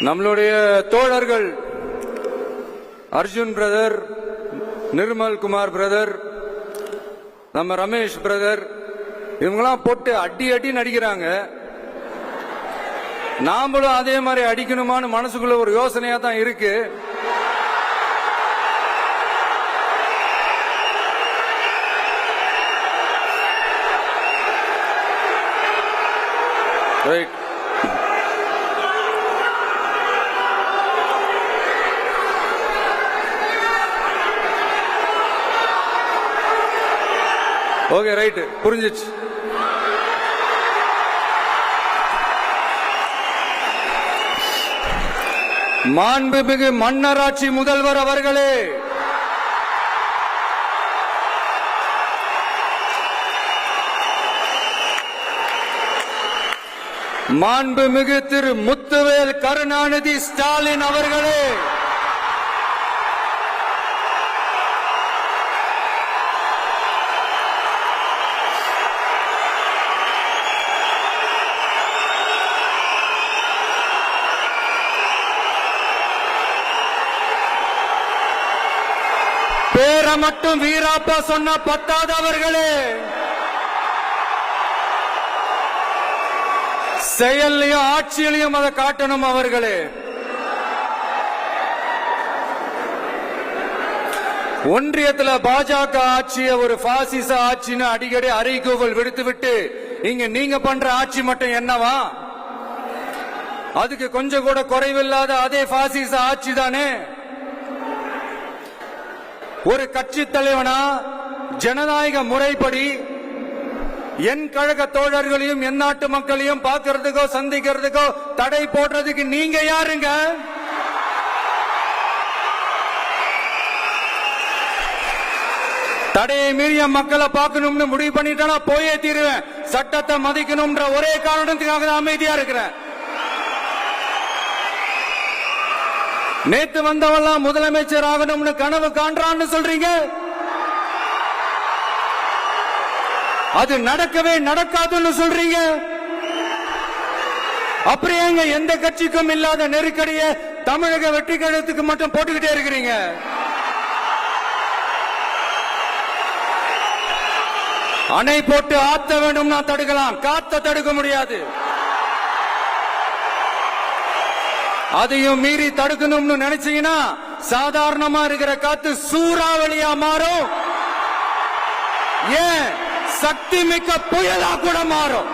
நம்மளுடைய தோழர்கள் Arjun brother, Nirmal Kumar brother, நம்ம ரமேஷ் பிரதர், இவங்கெல்லாம் போட்டு அடி அடி நடிக்கிறாங்க. நாமளும் அதே மாதிரி அடிக்கணுமான்னு மனசுக்குள்ள ஒரு யோசனையா தான் இருக்கு. ரைட். ஓகே, ரைட், புரிஞ்சிச்சு. மாண்புமிகு மன்னராட்சி முதல்வர் அவர்களே, மாண்புமிகு திரு முத்துவேல் கருணாநிதி ஸ்டாலின் அவர்களே, பேரை மட்டும் வீராப்பா சொன்ன பத்தாதவர்களே, செயல்லையும் ஆட்சியிலையும் அதை காட்டணும் அவர்களே. ஒன்றியத்தில் பாஜக ஆட்சிய ஒரு பாசிச ஆட்சின்னு அடிக்கடி அறைகூவல் விடுத்துவிட்டு இங்க நீங்க பண்ற ஆட்சி மட்டும் என்னவா? அதுக்கு கொஞ்சம் கூட குறைவில்லாத அதே பாசிச ஆட்சி தானே. ஒரு கட்சி தலைவனா ஜனநாயக முறைப்படி என் கழக தோழர்களையும் என் நாட்டு மக்களையும் பார்க்கறதுக்கோ சந்திக்கிறதுக்கோ தடை போடுறதுக்கு நீங்க யாருங்க? தடையை மீறிய மக்களை பார்க்கணும்னு முடிவு பண்ணிட்டா போயே தீருவேன். சட்டத்தை மதிக்கணும்ன்ற ஒரே காரணத்துக்காக தான் அமைதியா இருக்கிறேன். நேத்து வந்தவெல்லாம் முதலமைச்சர் ஆகணும்னு கனவு காண்றான்னு சொல்றீங்க. அது நடக்கவே நடக்காதுன்னு சொல்றீங்க. அப்படியே எந்த கட்சிக்கும் இல்லாத நெருக்கடியை தமிழக வெற்றி கழகத்துக்கு மட்டும் போட்டுக்கிட்டே இருக்கிறீங்க. அணை போட்டு ஆத்த வேண்டும்னா தடுக்கலாம், காத்த தடுக்க முடியாது. அதையும் மீறி தடுக்கணும்னு நினைச்சீங்கன்னா சாதாரணமா இருக்கிற காத்து சூறாவளியா மாறும். ஏன் சக்தி மிக்க புயலா கூட மாறும்.